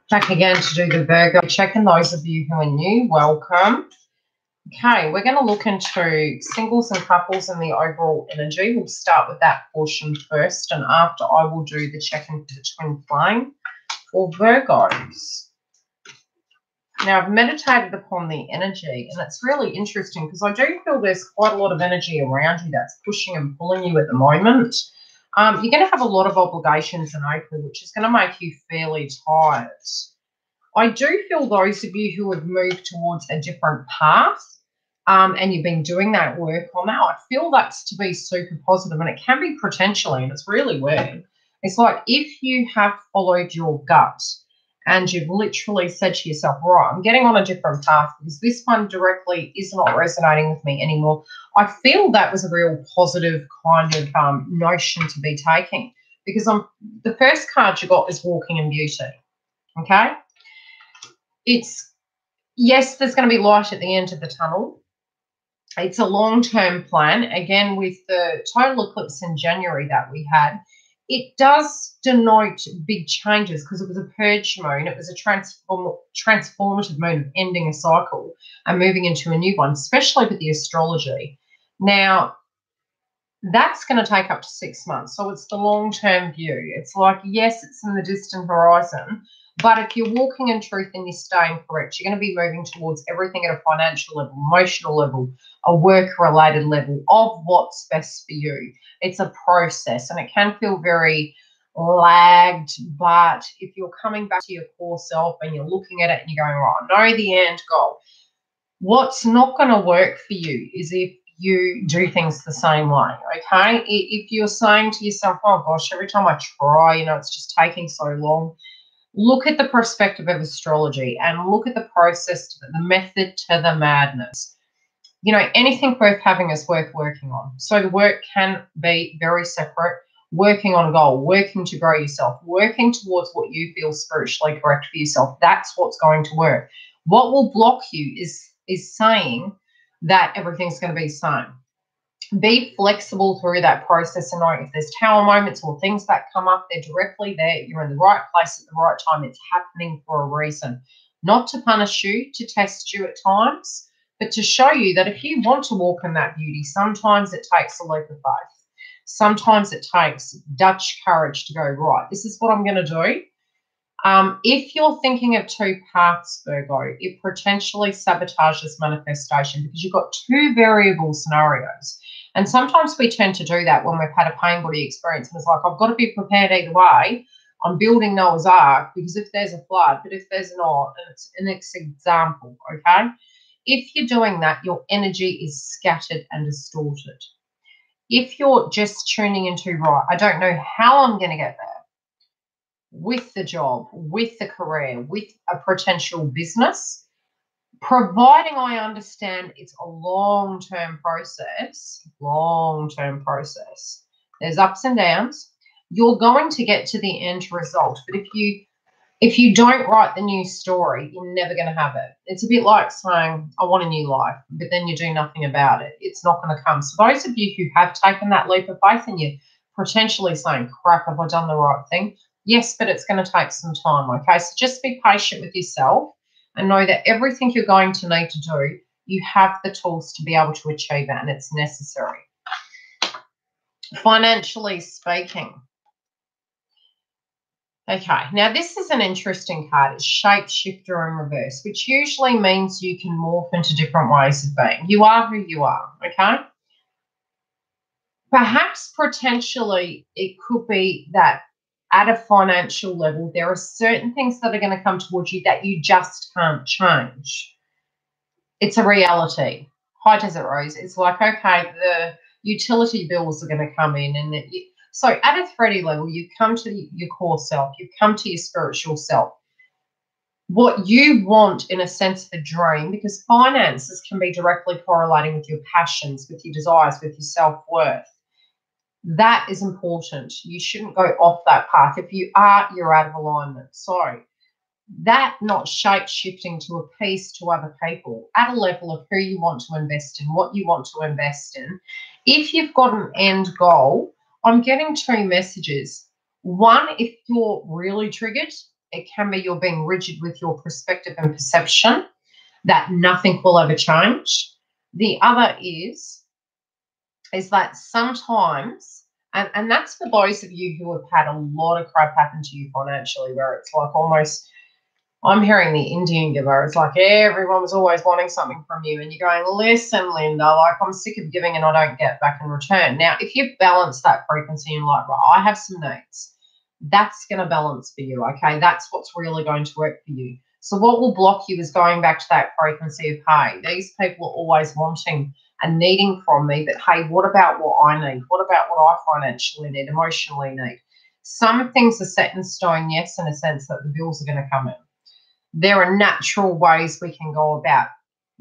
Back again to do the Virgo check, and those of you who are new, welcome. Okay, we're going to look into singles and couples and the overall energy. We'll start with that portion first, and after I will do the check-in for the twin flame for Virgos. Now, I've meditated upon the energy, and it's really interesting because I do feel there's quite a lot of energy around you that's pushing and pulling you at the moment. You're going to have a lot of obligations in April, which is going to make you fairly tired. I do feel those of you who have moved towards a different path and you've been doing that work on that, I feel that's to be super positive, and it can be potentially, and it's really weird. It's like if you have followed your gut and you've literally said to yourself, right, I'm getting on a different path because this one directly is not resonating with me anymore. I feel that was a real positive kind of notion to be taking, because the first card you got is walking in beauty, okay? It's, yes, there's going to be light at the end of the tunnel. It's a long-term plan. Again, with the total eclipse in January that we had, it does denote big changes because it was a purge moon. It was a transformative moon of ending a cycle and moving into a new one, especially with the astrology. Now, that's going to take up to 6 months. So it's the long-term view. It's like, yes, it's in the distant horizon, but if you're walking in truth and you're staying correct, you're going to be moving towards everything at a financial level, emotional level, a work-related level of what's best for you. It's a process, and it can feel very lagged, but if you're coming back to your core self and you're looking at it and you're going, right, I know the end goal. What's not going to work for you is if you do things the same way, okay? If you're saying to yourself, oh gosh, every time I try, it's just taking so long, look at the perspective of astrology and look at the process, to the method to the madness. Anything worth having is worth working on. So the work can be very separate, working on a goal, working to grow yourself, working towards what you feel spiritually correct for yourself. That's what's going to work. What will block you is saying that everything's going to be the same. Be flexible through that process, and know if there's tower moments or things that come up, they're directly there. You're in the right place at the right time. It's happening for a reason. Not to punish you, to test you at times, but to show you that if you want to walk in that beauty, sometimes it takes a leap of faith. Sometimes it takes Dutch courage to go, right, this is what I'm going to do. If you're thinking of two paths, Virgo, it potentially sabotages manifestation because you've got two variable scenarios. And sometimes we tend to do that when we've had a pain body experience, and it's like, I've got to be prepared either way. I'm building Noah's Ark because if there's a flood, but if there's not, and it's an example, okay? If you're doing that, your energy is scattered and distorted. If you're just tuning into, right, I don't know how I'm going to get there, with the job, with the career, with a potential business, providing I understand it's a long-term process, there's ups and downs, you're going to get to the end result. But if you don't write the new story, you're never going to have it. It's a bit like saying, I want a new life, but then you do nothing about it. It's not going to come. So those of you who have taken that leap of faith and you're potentially saying, crap, have I done the right thing? Yes, but it's going to take some time, okay? So just be patient with yourself and know that everything you're going to need to do, you have the tools to be able to achieve it, and it's necessary. Financially speaking. Okay, now this is an interesting card. It's shapeshifter in reverse, which usually means you can morph into different ways of being. You are who you are, okay? Perhaps potentially it could be that at a financial level, there are certain things that are going to come towards you that you just can't change. It's a reality. Hi, Desert Rose. It's like, okay, the utility bills are going to come in. So at a 3D level, you've come to your core self. You've come to your spiritual self. What you want, in a sense, the dream, because finances can be directly correlating with your passions, with your desires, with your self-worth. That is important. You shouldn't go off that path. If you are, you're out of alignment. So that not shape-shifting to appease to other people at a level of who you want to invest in, what you want to invest in. If you've got an end goal, I'm getting two messages. One, if you're really triggered It can be you're being rigid with your perspective and perception that nothing will ever change. The other is that sometimes, and that's for those of you who have had a lot of crap happen to you financially, where it's like almost, I'm hearing the Indian giver. It's like everyone was always wanting something from you, and you're going, listen, Linda, like I'm sick of giving and I don't get back in return. Now, if you balance that frequency and like, right, I have some needs, that's going to balance for you, okay? That's what's really going to work for you. So what will block you is going back to that frequency of, hey, these people are always wanting and needing from me, but hey, what about what I need? What about what I financially need, emotionally need? Some things are set in stone, yes, in a sense that the bills are going to come in. There are natural ways we can go about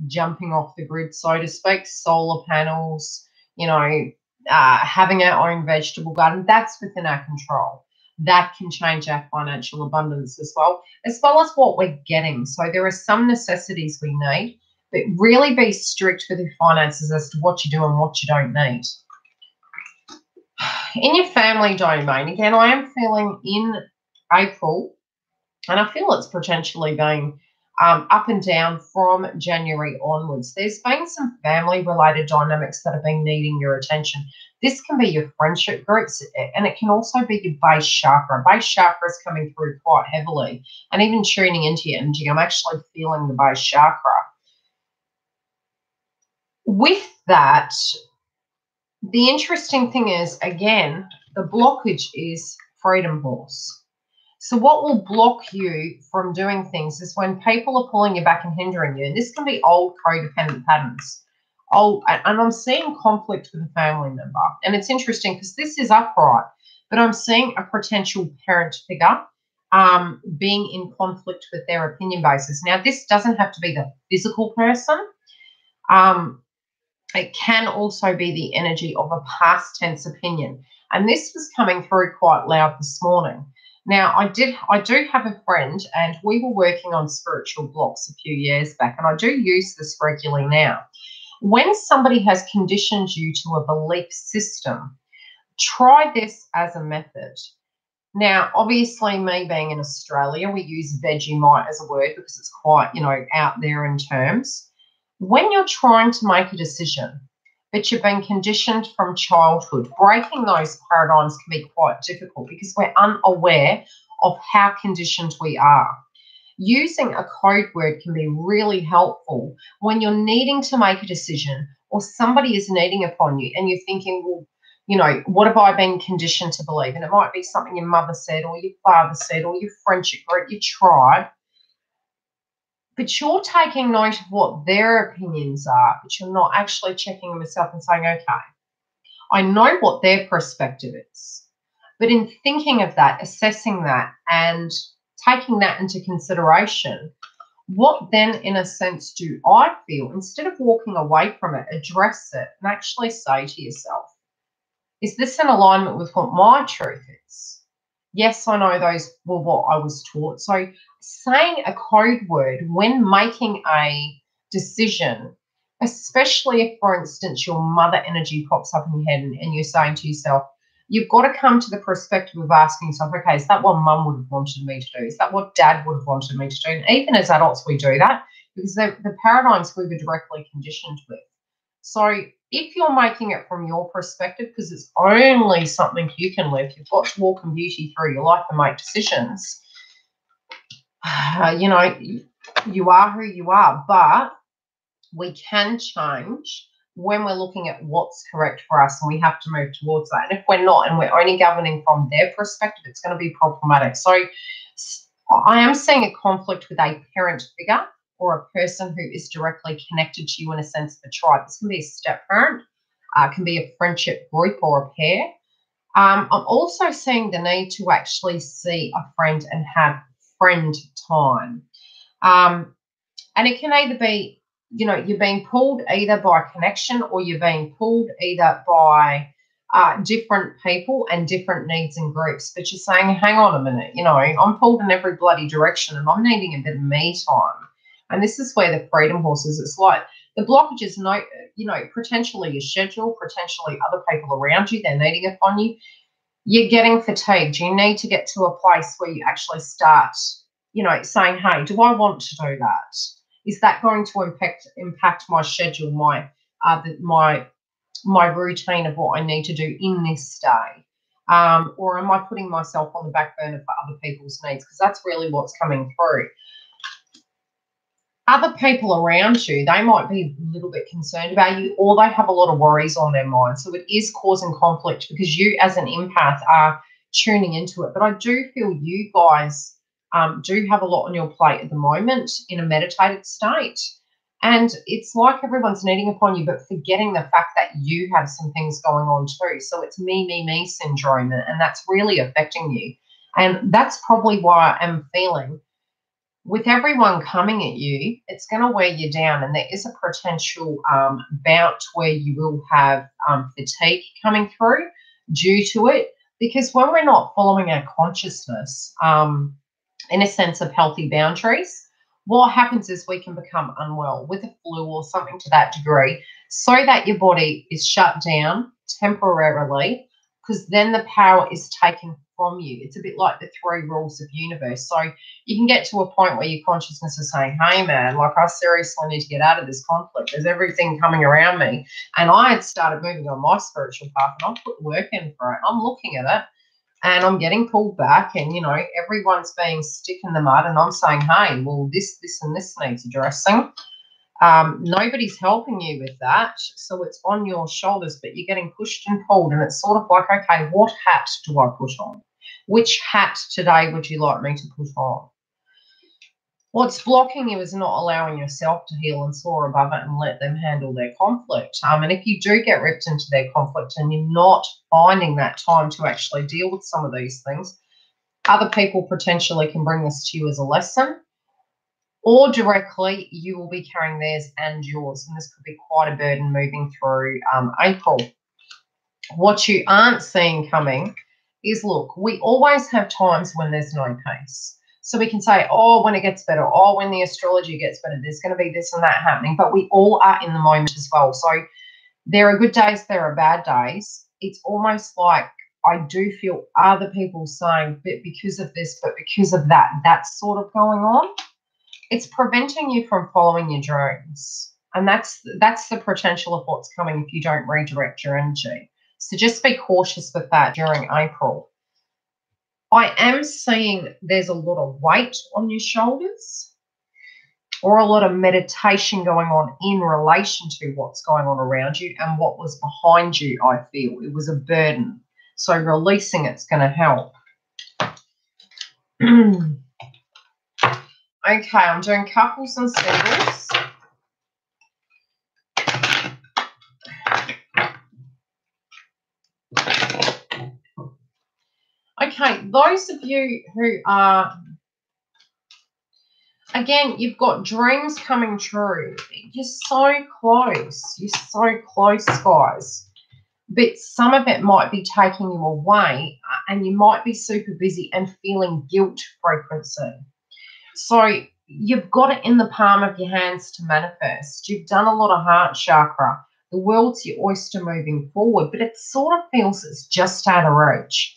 jumping off the grid, so to speak, solar panels, you know, having our own vegetable garden. That's within our control. That can change our financial abundance as well as what we're getting. So there are some necessities we need, but really be strict with your finances as to what you do and what you don't need. In your family domain, again, I am feeling in April, and I feel it's potentially being up and down from January onwards. There's been some family-related dynamics that have been needing your attention. This can be your friendship groups, and it can also be your base chakra. Base chakra is coming through quite heavily, and even tuning into your energy, I'm actually feeling the base chakra. With that, the interesting thing is, again, the blockage is freedom horse. So what will block you from doing things is when people are pulling you back and hindering you. And this can be old codependent patterns. And I'm seeing conflict with a family member. And it's interesting because this is upright, but I'm seeing a potential parent figure being in conflict with their opinion basis. Now, this doesn't have to be the physical person. It can also be the energy of a past tense opinion. And this was coming through quite loud this morning. Now, I do have a friend, and we were working on spiritual blocks a few years back, and I do use this regularly now. When somebody has conditioned you to a belief system, try this as a method. Now, obviously, me being in Australia, we use Vegemite as a word because it's quite, out there in terms. When you're trying to make a decision, but you've been conditioned from childhood, breaking those paradigms can be quite difficult because we're unaware of how conditioned we are. Using a code word can be really helpful when you're needing to make a decision or somebody is needing upon you and you're thinking, well, what have I been conditioned to believe? And it might be something your mother said or your father said or your friendship group, your tribe. But you're taking note of what their opinions are, but you're not actually checking them yourself and saying, okay, I know what their perspective is. But in thinking of that, assessing that, and taking that into consideration, what then, in a sense, do I feel? Instead of walking away from it, address it and actually say to yourself, is this in alignment with what my truth is? Yes, I know those were what I was taught. So saying a code word when making a decision, especially if, for instance, your mother energy pops up in your head and you're saying to yourself, you've got to come to the perspective of asking yourself, okay, is that what mum would have wanted me to do? Is that what dad would have wanted me to do? And even as adults, we do that because the paradigms we were directly conditioned with. So if you're making it from your perspective, because it's only something you can live, you've got to walk in beauty through your life and make decisions. You are who you are, but we can change when we're looking at what's correct for us, and we have to move towards that. And if we're not, and we're only governing from their perspective, it's going to be problematic. So I am seeing a conflict with a parent figure or a person who is directly connected to you in a sense of a tribe. This can be a step-parent, can be a friendship group or a pair. I'm also seeing the need to actually see a friend and have friend time. And it can either be, you're being pulled either by connection or you're being pulled either by different people and different needs and groups. But you're saying, hang on a minute, I'm pulled in every bloody direction and I'm needing a bit of me time. And this is where the freedom horse is. It's like the blockage is, potentially your schedule, potentially other people around you, they're needing upon you. You're getting fatigued. You need to get to a place where you actually start you know, saying, hey, do I want to do that? Is that going to impact my schedule, my routine of what I need to do in this day? Or am I putting myself on the back burner for other people's needs? Because that's really what's coming through. Other people around you, they might be a little bit concerned about you, or they have a lot of worries on their mind. So it is causing conflict because you as an empath are tuning into it. But I do feel you guys do have a lot on your plate at the moment in a meditated state. And it's like everyone's needing upon you, but forgetting the fact that you have some things going on too. So it's me syndrome, and that's really affecting you. And that's probably why I'm feeling with everyone coming at you, it's going to wear you down, and there is a potential bout where you will have fatigue coming through due to it, because when we're not following our consciousness in a sense of healthy boundaries, what happens is we can become unwell with a flu or something to that degree, so that your body is shut down temporarily, because then the power is taken from you. It's a bit like the 3 rules of universe. So you can get to a point where your consciousness is saying, hey man, like I seriously need to get out of this conflict. There's everything coming around me. And I had started moving on my spiritual path, and I put the work in for it. I'm looking at it and I'm getting pulled back, and, you know, everyone's being stick in the mud, and I'm saying, hey, well, this and this needs addressing. Nobody's helping you with that, so it's on your shoulders, but you're getting pushed and pulled, and it's sort of like, okay, what hat do I put on? Which hat today would you like me to put on? What's blocking you is not allowing yourself to heal and soar above it and let them handle their conflict. And if you do get ripped into their conflict and you're not finding that time to actually deal with some of these things, other people potentially can bring this to you as a lesson, or directly you will be carrying theirs and yours. And this could be quite a burden moving through April. What you aren't seeing coming is, look, we always have times when there's no peace. So we can say, oh, when it gets better, oh, when the astrology gets better, there's going to be this and that happening. But we all are in the moment as well. So there are good days, there are bad days. It's almost like I do feel other people saying, but because of this, but because of that, that's sort of going on. It's preventing you from following your dreams. And that's the potential of what's coming if you don't redirect your energy. So just be cautious with that during April. I am seeing there's a lot of weight on your shoulders, or a lot of meditation going on in relation to what's going on around you and what was behind you. I feel it was a burden. So releasing it's going to help. Okay, I'm doing couples and singles. Okay, those of you who are, again, you've got dreams coming true. You're so close. You're so close, guys. But some of it might be taking you away, and you might be super busy and feeling guilt frequency. So you've got it in the palm of your hands to manifest. You've done a lot of heart chakra. The world's your oyster moving forward, but it sort of feels it's just out of reach.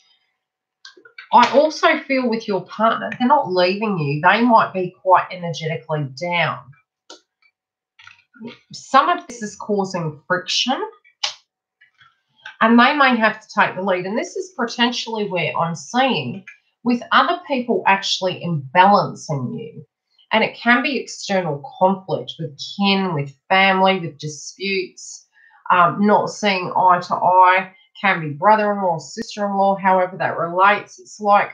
I also feel with your partner, they're not leaving you. They might be quite energetically down. Some of this is causing friction, and they may have to take the lead. And this is potentially where I'm seeing with other people actually imbalancing you. And it can be external conflict with kin, with family, with disputes, not seeing eye to eye. Can be brother-in-law, sister-in-law, however that relates. It's like,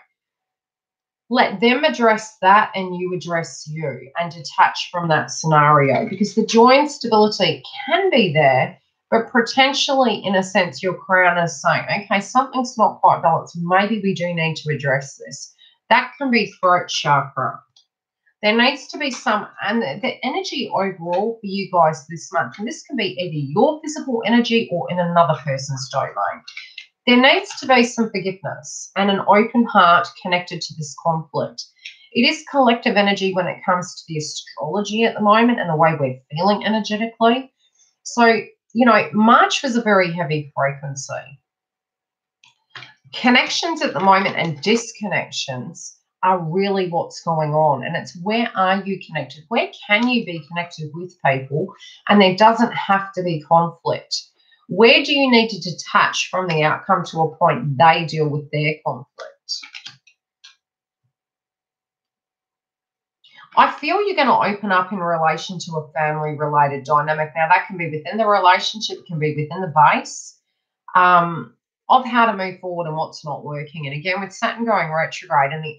let them address that and you address you, and detach from that scenario, because the joy and stability can be there, but potentially, in a sense, your crown is saying, okay, something's not quite balanced. Maybe we do need to address this. That can be throat chakra. There needs to be some, and the energy overall for you guys this month, and this can be either your physical energy or in another person's domain. There needs to be some forgiveness and an open heart connected to this conflict. It is collective energy when it comes to the astrology at the moment and the way we're feeling energetically. So, you know, March was a very heavy frequency. Connections at the moment and disconnections are really what's going on. And it's where are you connected? Where can you be connected with people and there doesn't have to be conflict? Where do you need to detach from the outcome to a point they deal with their conflict? I feel you're going to open up in relation to a family-related dynamic. Now, that can be within the relationship, it can be within the base of how to move forward and what's not working. And again, with Saturn going retrograde and the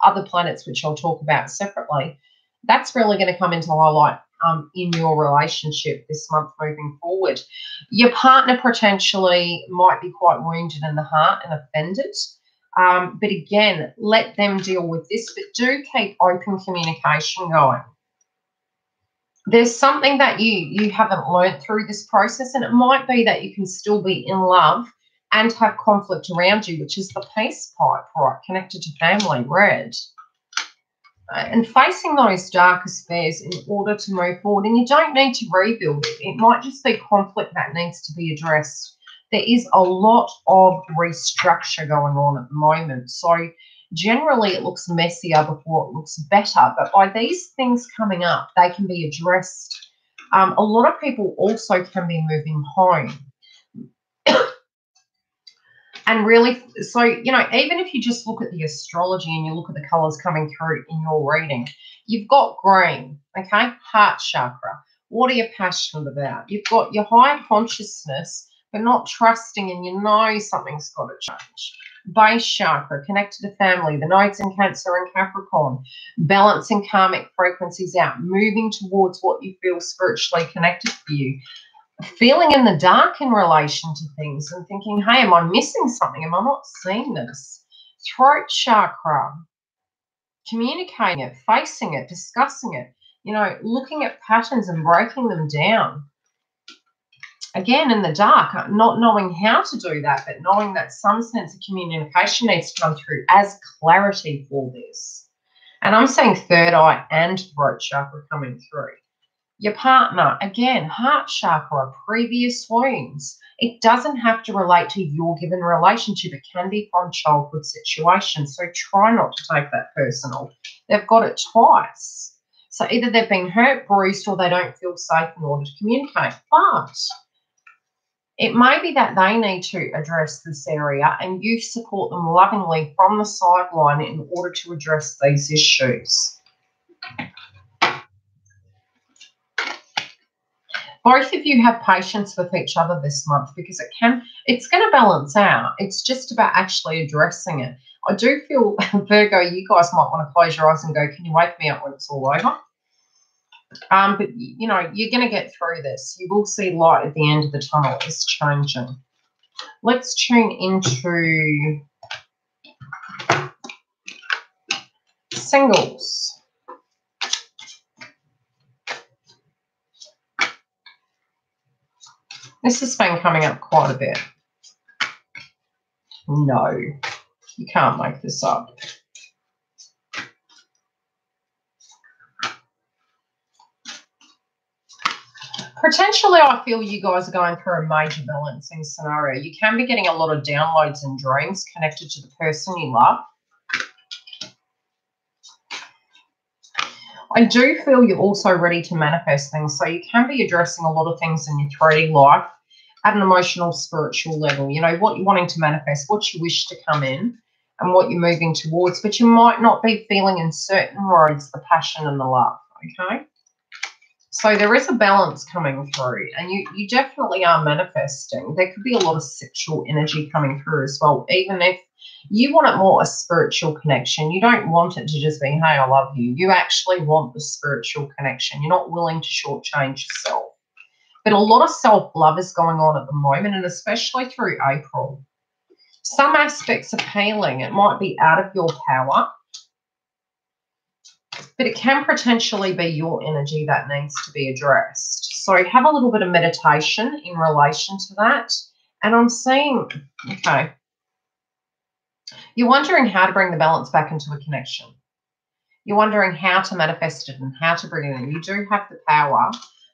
other planets, which I'll talk about separately, that's really going to come into highlight in your relationship this month moving forward. Your partner potentially might be quite wounded in the heart and offended. But again, let them deal with this, but do keep open communication going. There's something that you haven't learned through this process, and it might be that you can still be in love and have conflict around you, which is the peace pipe, right, connected to family, red. And facing those darker spheres in order to move forward. And you don't need to rebuild it. It might just be conflict that needs to be addressed. There is a lot of restructure going on at the moment. So generally it looks messier before it looks better. But by these things coming up, they can be addressed. A lot of people also can be moving home. And really, so, you know, even if you just look at the astrology and you look at the colours coming through in your reading, you've got green, okay, heart chakra. What are you passionate about? You've got your higher consciousness, but not trusting, and you know something's got to change. Base chakra, connected to family, the nodes in Cancer and Capricorn, balancing karmic frequencies out, moving towards what you feel spiritually connected for you. Feeling in the dark in relation to things and thinking, hey, am I missing something? Am I not seeing this? Throat chakra, communicating it, facing it, discussing it, you know, looking at patterns and breaking them down. Again, in the dark, not knowing how to do that, but knowing that some sense of communication needs to come through as clarity for this. And I'm seeing third eye and throat chakra coming through. Your partner, again, heart chakra, previous wounds. It doesn't have to relate to your given relationship. It can be from childhood situations. So try not to take that personal. They've got it twice. So either they've been hurt, bruised, or they don't feel safe in order to communicate. But it may be that they need to address this area and you support them lovingly from the sideline in order to address these issues. Both of you have patience with each other this month because it's going to balance out. It's just about actually addressing it. I do feel, Virgo, you guys might want to close your eyes and go, can you wake me up when it's all over? But, you know, you're going to get through this. You will see light at the end of the tunnel. It's changing. Let's tune into singles. This has been coming up quite a bit. No, you can't make this up. Potentially, I feel you guys are going through a major balancing scenario. You can be getting a lot of downloads and dreams connected to the person you love. I do feel you're also ready to manifest things. So you can be addressing a lot of things in your 3D life at an emotional, spiritual level. You know, what you're wanting to manifest, what you wish to come in, and what you're moving towards. But you might not be feeling in certain roads the passion and the love, okay? So there is a balance coming through, and you definitely are manifesting. There could be a lot of sexual energy coming through as well, even if you want it more a spiritual connection. You don't want it to just be, hey, I love you. You actually want the spiritual connection. You're not willing to shortchange yourself. But a lot of self-love is going on at the moment, and especially through April. Some aspects of healing, it might be out of your power, but it can potentially be your energy that needs to be addressed. So have a little bit of meditation in relation to that. And I'm seeing, okay, you're wondering how to bring the balance back into a connection. You're wondering how to manifest it and how to bring it in. You do have the power,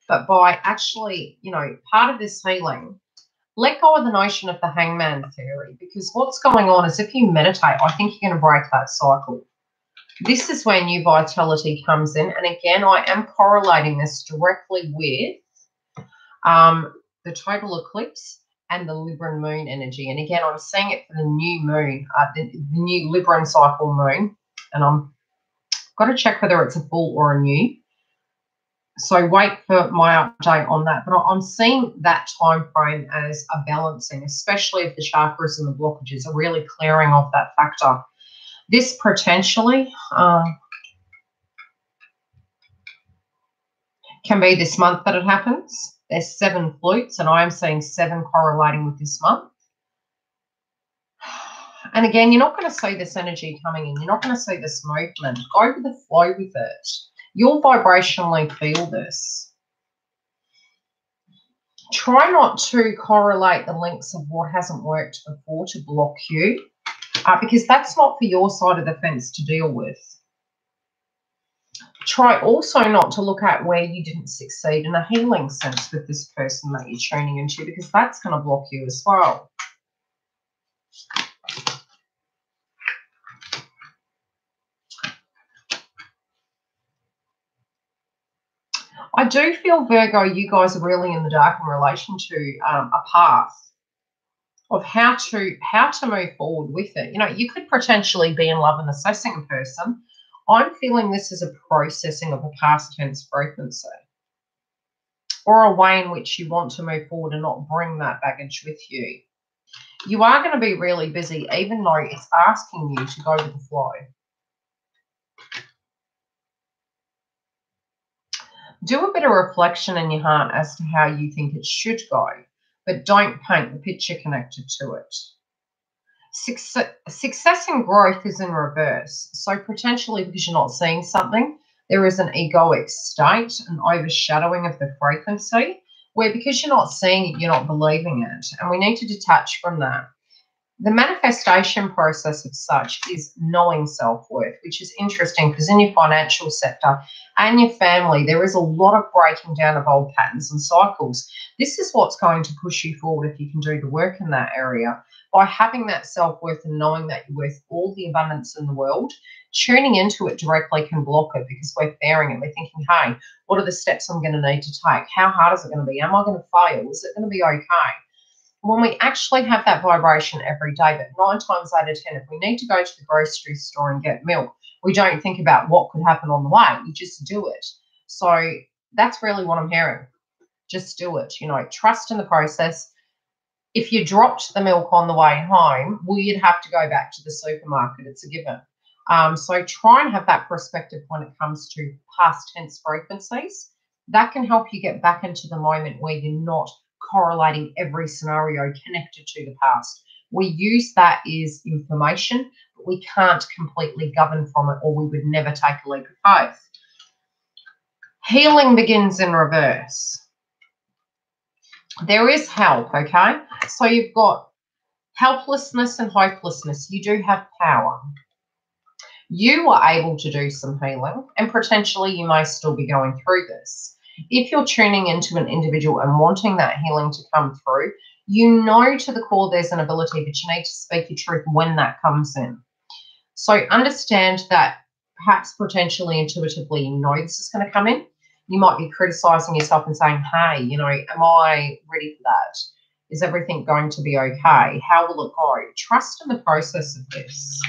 but by actually, you know, part of this healing, let go of the notion of the hangman theory, because what's going on is if you meditate, I think you're going to break that cycle. This is where new vitality comes in. And again, I am correlating this directly with the total eclipse and the Libran moon energy. And again, I'm seeing it for the new moon, the new Libran cycle moon. And I'm got to check whether it's a full or a new. So wait for my update on that. But I'm seeing that time frame as a balancing, especially if the chakras and the blockages are really clearing off that factor. This potentially can be this month that it happens. There's 7 flutes, and I am seeing 7 correlating with this month. And again, you're not going to see this energy coming in. You're not going to see this movement. Go with the flow with it. You'll vibrationally feel this. Try not to correlate the links of what hasn't worked before to block you, because that's not for your side of the fence to deal with. Try also not to look at where you didn't succeed in a healing sense with this person that you're tuning into, because that's going to block you as well. I do feel, Virgo, you guys are really in the dark in relation to a path of how to move forward with it. You know, you could potentially be in love and assessing a person. I'm feeling this as a processing of a past tense frequency, or a way in which you want to move forward and not bring that baggage with you. You are going to be really busy, even though it's asking you to go with the flow. Do a bit of reflection in your heart as to how you think it should go, but don't paint the picture connected to it. Success and growth is in reverse. So potentially, because you're not seeing something, there is an egoic state, an overshadowing of the frequency, where because you're not seeing it, you're not believing it. And we need to detach from that. The manifestation process of such is knowing self-worth, which is interesting because in your financial sector and your family, there is a lot of breaking down of old patterns and cycles. This is what's going to push you forward if you can do the work in that area. By having that self-worth and knowing that you're worth all the abundance in the world, tuning into it directly can block it because we're fearing it. We're thinking, hey, what are the steps I'm going to need to take? How hard is it going to be? Am I going to fail? Is it going to be okay? When we actually have that vibration every day, but 9 times out of 10, if we need to go to the grocery store and get milk, we don't think about what could happen on the way. We just do it. So that's really what I'm hearing. Just do it. You know, trust in the process. If you dropped the milk on the way home, well, you'd have to go back to the supermarket. It's a given. So try and have that perspective when it comes to past tense frequencies. That can help you get back into the moment where you're not correlating every scenario connected to the past. We use that as information, but we can't completely govern from it, or we would never take a leap of faith. Healing begins in reverse. There is help, okay? So you've got helplessness and hopelessness. You do have power. You are able to do some healing, and potentially you may still be going through this. If you're tuning into an individual and wanting that healing to come through, you know to the core there's an ability, but you need to speak your truth when that comes in. So understand that perhaps potentially intuitively you know this is going to come in. You might be criticizing yourself and saying, hey, you know, am I ready for that? Is everything going to be okay? How will it go? Trust in the process of this.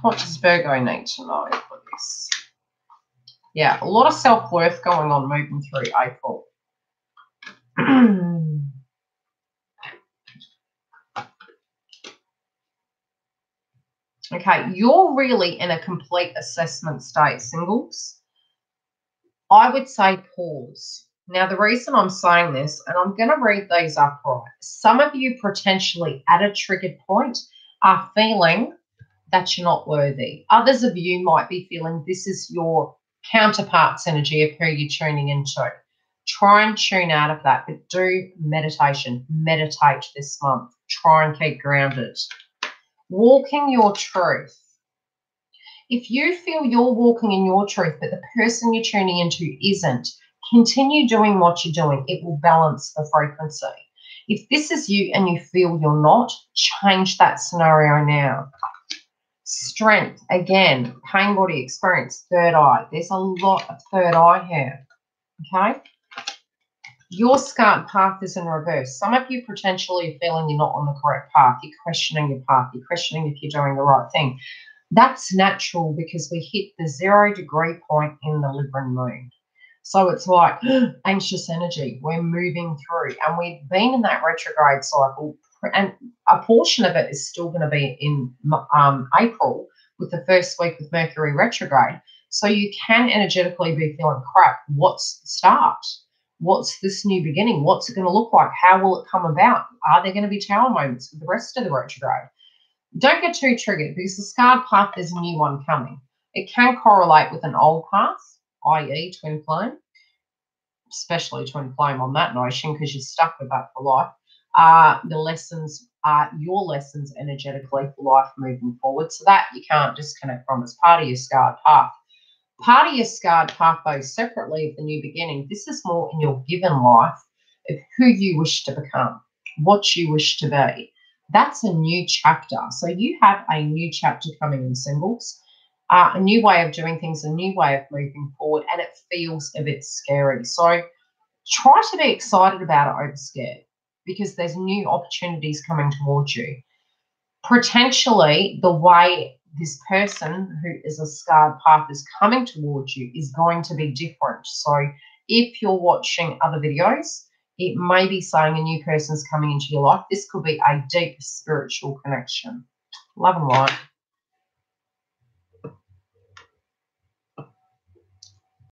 What does Virgo need to know for this? Yeah, a lot of self-worth going on moving through April. Okay, you're really in a complete assessment state, singles. I would say pause. Now, the reason I'm saying this, and I'm going to read these upright, some of you potentially at a triggered point are feeling that you're not worthy. Others of you might be feeling this is your counterpart's energy of who you're tuning into. Try and tune out of that, but do meditation. Meditate this month. Try and keep grounded. Walking your truth. If you feel you're walking in your truth, but the person you're tuning into isn't, Continue doing what you're doing. It will balance the frequency. If this is you and you feel you're not, change that scenario now. Strength, again, pain body experience, third eye. There's a lot of third eye here, okay? Your scarred path is in reverse. Some of you potentially are feeling you're not on the correct path. You're questioning your path. You're questioning if you're doing the right thing. That's natural because we hit the 0 degree point in the Libran moon. So it's like anxious energy. We're moving through, and we've been in that retrograde cycle, and a portion of it is still going to be in April with the first week with Mercury retrograde. So you can energetically be feeling crap. What's the start? What's this new beginning? What's it going to look like? How will it come about? Are there going to be tower moments with the rest of the retrograde? Don't get too triggered because the scarred path, there's a new one coming. It can correlate with an old path, i.e. twin flame, especially twin flame on that notion because you're stuck with that for life. The lessons are your lessons energetically for life moving forward. So that you can't disconnect from. It's part of your scarred path. Part of your scarred path, though, separately of the new beginning, this is more in your given life of who you wish to become, what you wish to be. That's a new chapter. So you have a new chapter coming in singles, a new way of doing things, a new way of moving forward, and it feels a bit scary. So try to be excited about it over scared because there's new opportunities coming towards you. Potentially, the way this person who is a scarred path is coming towards you is going to be different. So if you're watching other videos, it may be saying a new person's coming into your life. This could be a deep spiritual connection. Love and light.